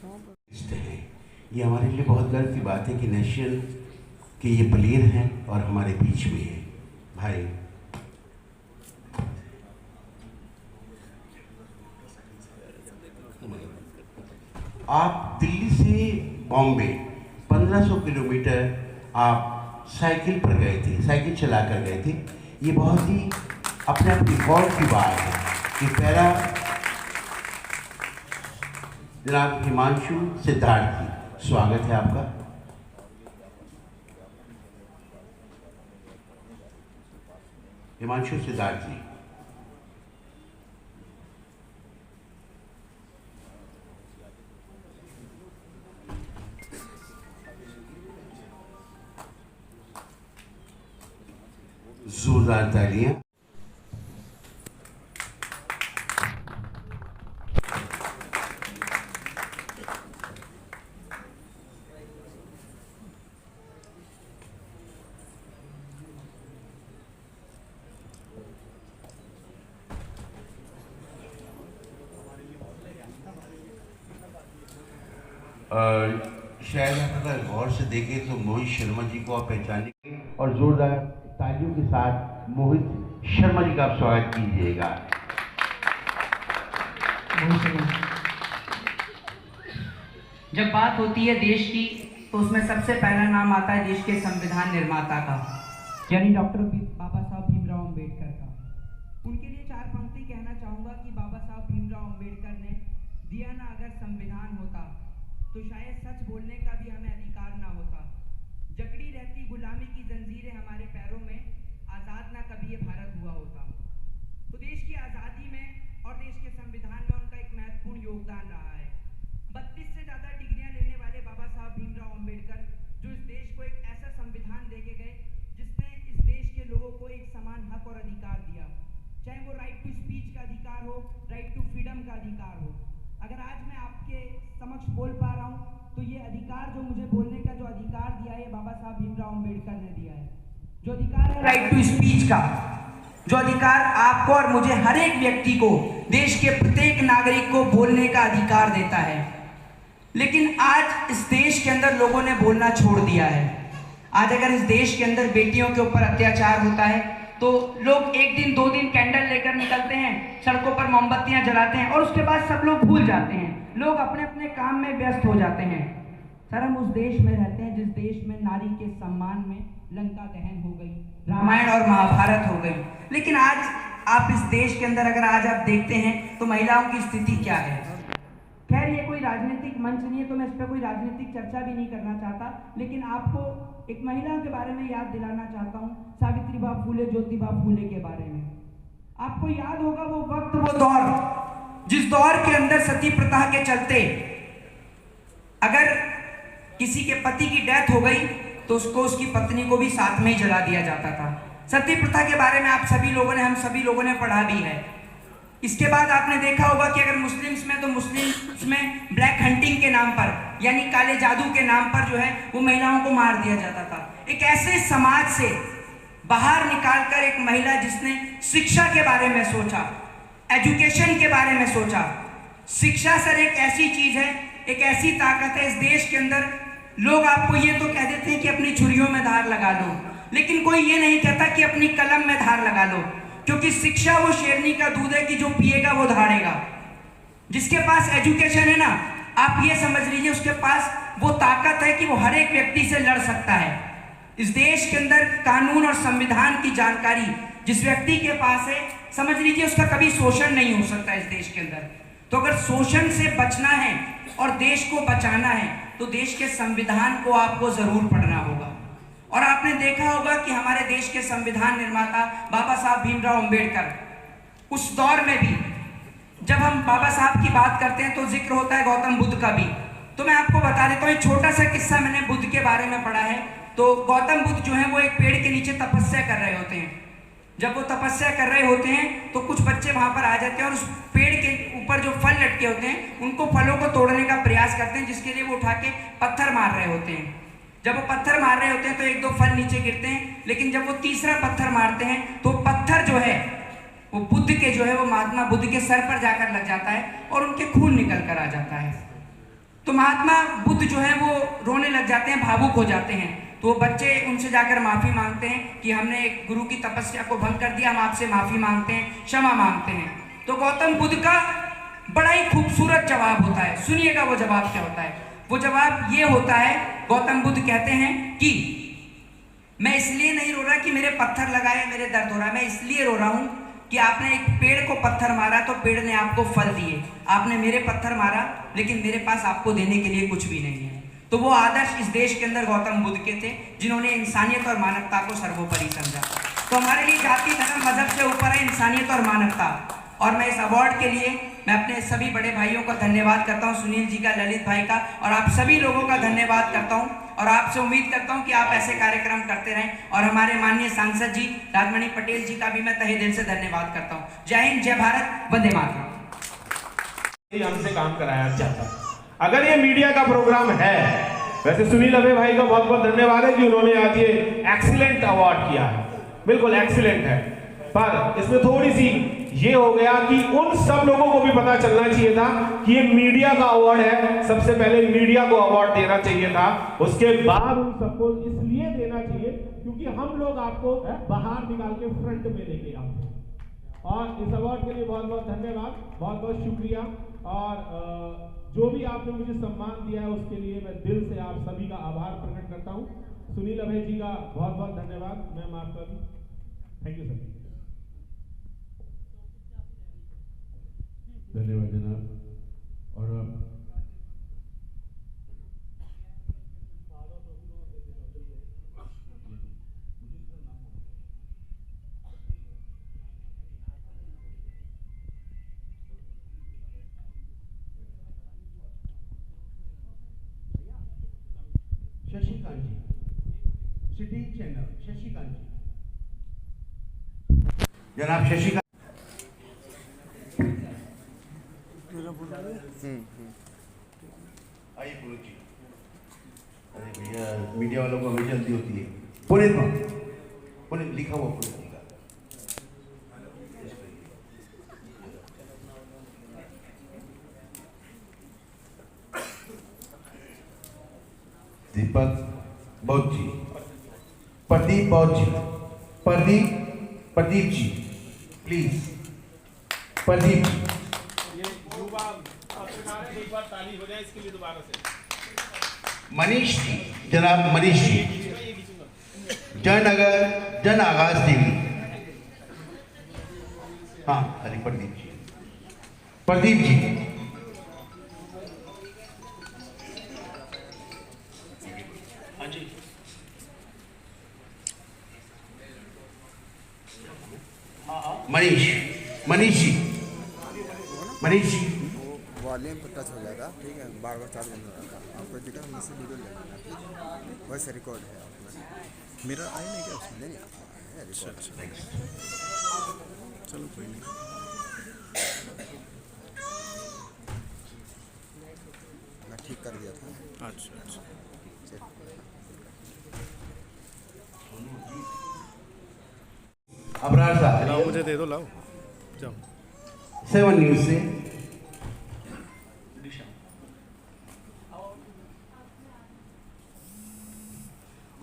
ये हमारे लिए बहुत गर्व की बात है कि नेशनल के ये प्लेयर हैं और हमारे बीच में है। भाई आप दिल्ली से बॉम्बे 1500 किलोमीटर आप साइकिल पर गए थे, साइकिल चला कर गए थे। ये बहुत ही अपने आप रिकॉर्ड की बात है कि पहला जनाब हिमांशु सिद्धार्थ जी, स्वागत है आपका। हिमांशु सिद्धार्थ जी, जोरदार तालियां। शायद आप अगर गौर से देखें तो मोहित शर्मा जी को आप पहचानेंगे और जोरदार तालियों के साथ मोहित शर्मा जी का आप स्वागत कीजिएगा। जब बात होती है देश की तो उसमें सबसे पहला नाम आता है देश के संविधान निर्माता का, यानी डॉक्टर बाबा साहब भीमराव अंबेडकर का। उनके लिए चार पंक्ति कहना चाहूँगा कि बाबा साहब भीमराव अंबेडकर ने दिया ना अगर संविधान होता तो शायद सच बोलने का भी हमें अधिकार ना होता। जकड़ी रहती गुलामी की जंजीरें हमारे पैरों में, आज़ाद ना कभी ये भारत हुआ होता। तो देश की आज़ादी में और देश के संविधान में उनका एक महत्वपूर्ण योगदान रहा है। 32 से ज़्यादा डिग्रियां लेने वाले बाबा साहब भीमराव अंबेडकर जो इस देश को एक ऐसा संविधान देके गए जिसने इस देश के लोगों को एक समान हक और अधिकार दिया, चाहे वो राइट टू स्पीच का अधिकार हो, राइट टू फ्रीडम का अधिकार हो। अगर आज मैं आपके समक्ष बोल पा रहा हूँ तो ये अधिकार जो मुझे बोलने का जो अधिकार दिया है बाबा साहब भीमराव अंबेडकर ने दिया है। जो अधिकार है राइट टू स्पीच का, जो अधिकार आपको और मुझे हर एक व्यक्ति को, देश के प्रत्येक नागरिक को बोलने का अधिकार देता है। लेकिन आज इस देश के अंदर लोगों ने बोलना छोड़ दिया है। आज अगर इस देश के अंदर बेटियों के ऊपर अत्याचार होता है तो लोग एक दिन दो दिन कैंडल लेकर निकलते हैं, सड़कों पर मोमबत्तियां जलाते हैं और उसके बाद सब लोग भूल जाते हैं, लोग अपने अपने काम में व्यस्त हो जाते हैं। सर, हम उस देश में रहते हैं जिस देश में नारी के सम्मान में लंका दहन हो गई, रामायण और महाभारत हो गई। लेकिन आज आप इस देश के अंदर अगर आज आप देखते हैं तो महिलाओं की स्थिति क्या है। खैर, ये कोई राजनीतिक मंच नहीं है तो मैं इस पर कोई राजनीतिक चर्चा भी नहीं करना चाहता, लेकिन आपको एक महिला के बारे में याद दिलाना चाहता हूँ, सावित्रीबाई फूले, ज्योतिबा फूले के बारे में। आपको याद होगा वो वक्त, वो दौर, जिस दौर के अंदर सती प्रथा के चलते अगर किसी के पति की डेथ हो गई तो उसको उसकी पत्नी को भी साथ में ही जला दिया जाता था। सती प्रथा के बारे में आप सभी लोगों ने, हम सभी लोगों ने पढ़ा भी है। इसके बाद आपने देखा होगा कि अगर मुस्लिम्स में तो मुस्लिम्स में ब्लैक हंटिंग के नाम पर, यानी काले जादू के नाम पर जो है वो महिलाओं को मार दिया जाता था। एक ऐसे समाज से बाहर निकालकर एक महिला जिसने शिक्षा के बारे में सोचा, एजुकेशन के बारे में सोचा। शिक्षा सर एक ऐसी चीज है, एक ऐसी ताकत है इस देश के अंदर। लोग आपको ये तो कह देते हैं कि अपनी छुरियों में धार लगा लो, लेकिन कोई ये नहीं कहता कि अपनी कलम में धार लगा लो, क्योंकि शिक्षा वो शेरनी का दूध है कि जो पिएगा वो धाड़ेगा। जिसके पास एजुकेशन है ना, आप ये समझ लीजिए उसके पास वो ताकत है कि वो हर एक व्यक्ति से लड़ सकता है। इस देश के अंदर कानून और संविधान की जानकारी जिस व्यक्ति के पास है, समझ लीजिए उसका कभी शोषण नहीं हो सकता इस देश के अंदर। तो अगर शोषण से बचना है और देश को बचाना है तो देश के संविधान को आपको जरूर पढ़ना होगा। और आपने देखा होगा कि हमारे देश के संविधान निर्माता बाबा साहब भीमराव अंबेडकर, उस दौर में भी जब हम बाबा साहब की बात करते हैं तो जिक्र होता है गौतम बुद्ध का भी। तो मैं आपको बता देता हूँ, एक छोटा सा किस्सा मैंने बुद्ध के बारे में पढ़ा है। तो गौतम बुद्ध जो है वो एक पेड़ के नीचे तपस्या कर रहे होते हैं। जब वो तपस्या कर रहे होते हैं तो कुछ बच्चे वहां पर आ जाते हैं और उस पेड़ के ऊपर जो फल लटके होते हैं उनको फलों को तोड़ने का प्रयास करते हैं, जिसके लिए वो उठा के पत्थर मार रहे होते हैं। जब वो पत्थर मार रहे होते हैं तो एक दो फल नीचे गिरते हैं, लेकिन जब वो तीसरा पत्थर मारते हैं तो पत्थर जो है वो बुद्ध के जो है वो महात्मा बुद्ध के सर पर जाकर लग जाता है और उनके खून निकल कर आ जाता है। तो महात्मा बुद्ध जो है वो रोने लग जाते हैं, भावुक हो जाते हैं। तो वो बच्चे उनसे जाकर माफ़ी मांगते हैं कि हमने एक गुरु की तपस्या को भंग कर दिया, हम आपसे माफ़ी मांगते हैं, क्षमा मांगते हैं। तो गौतम बुद्ध का बड़ा ही खूबसूरत जवाब होता है। सुनिएगा वो जवाब क्या होता है। वो जवाब ये होता है, गौतम बुद्ध कहते हैं कि मैं इसलिए नहीं रो रहा कि मेरे पत्थर लगाए मेरे दर्द हो रहा है, मैं इसलिए रो रहा हूं कि आपने एक पेड़ को पत्थर मारा तो पेड़ ने आपको फल दिए, आपने मेरे पत्थर मारा लेकिन मेरे पास आपको देने के लिए कुछ भी नहीं है। तो वो आदर्श इस देश के अंदर गौतम बुद्ध के थे, जिन्होंने इंसानियत और मानवता को सर्वोपरि समझा। तो हमारे लिए जाति धर्म मजहब से ऊपर है इंसानियत और मानवता। और मैं इस अवार्ड के लिए मैं अपने सभी बड़े भाइयों का धन्यवाद करता हूं, सुनील जी का, ललित भाई का, और आप सभी लोगों का धन्यवाद करता हूं। और आपसे उम्मीद करता हूं कि आप ऐसे कार्यक्रम करते रहें। और हमारे माननीय सांसद जी राजमणि पटेल जी का भी मैं तहे दिल से धन्यवाद करता हूं। जय हिंद, जय भारत, वंदे मातरम। हमसे काम कराया जाता। अगर ये मीडिया का प्रोग्राम है, वैसे सुनील अभय भाई का बहुत बहुत धन्यवाद है कि उन्होंने आज ये एक्सीलेंट अवार्ड किया है, बिल्कुल एक्सीलेंट है। पर इसमें थोड़ी सी ये हो गया कि उन सब लोगों को भी पता चलना चाहिए था कि ये मीडिया का अवार्ड है, सबसे पहले मीडिया को अवार्ड देना चाहिए था, उसके बाद उन सबको इसलिए देना चाहिए क्योंकि हम लोग आपको बाहर निकाल के फ्रंट में लेके आते हैं। और इस अवार्ड के लिए बहुत बहुत धन्यवाद, बहुत बहुत शुक्रिया। और जो भी आपने मुझे सम्मान दिया है उसके लिए मैं दिल से आप सभी का आभार प्रकट करता हूँ। सुनील अभय जी का बहुत बहुत धन्यवाद, मैम आपका भी थैंक यू सर। धन्यवाद जनाब। और अब शशिकांत जी, सिटी चैनल, शशिकांत जी, जनाब शशिकांत। आइए पुनीत जी। अरे भैया मीडिया वालों को हमें जल्दी होती है। पुनीत मां, पुनीत लिखा हुआ पुनीत जी का। दीपक बौद्ध जी, प्रदीप बौद्ध जी, प्रदीप जी प्लीज, प्रदीप जी। एक बार ताली हो जाए इसके लिए दोबारा से। मनीष जी, जनाब मनीष जी, जन आगाज टीवी। हाँ अरे प्रदीप जी, प्रदीप जी, हाँ जी, मनीष जी, मनीष जी। वॉल्यूम पर टच हो जाएगा, ठीक है, बार बार चार्ज बंद हो जाएगा। आपको दिखा मुझसे वीडियो लेना, ठीक, वैसे रिकॉर्ड है आपका। मिरर आई नहीं क्या उसमें? नहीं है रिकॉर्ड। चलो कोई नहीं। मैं ठीक कर दिया था। अच्छा। अबरार साहब मुझे दे दो, लाओ जाओ। 7 न्यूज से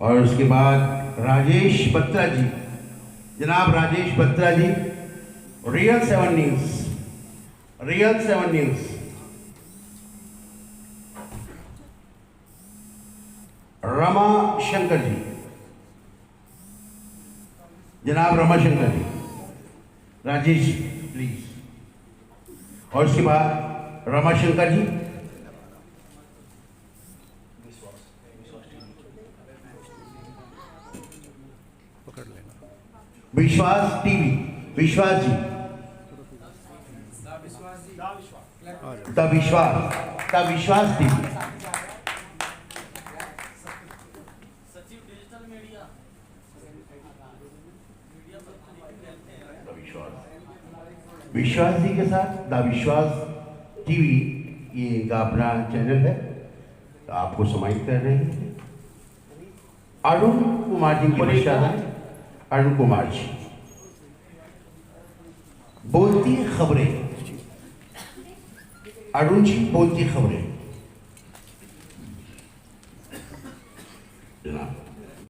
और उसके बाद राजेश बत्रा जी, जनाब Rajesh Batra ji, real 7 news, real 7 news. Rama Shankar ji, जनाब रमा शंकर जी, राजेश जी प्लीज। और उसके बाद रमा शंकर जी, पकड़ लेना। विश्वास टीवी, विश्वास जी, द विश्वास टीवी, विश्वास जी के साथ द विश्वास टीवी, ये इनका अपना चैनल है, तो आपको समाहित कर रहे हैं। अरुण कुमार जी की प्रतिष्ठाता, अरुण कुमार जी, बोलती खबरें, अरुण जी बोलती खबरें। जनाब।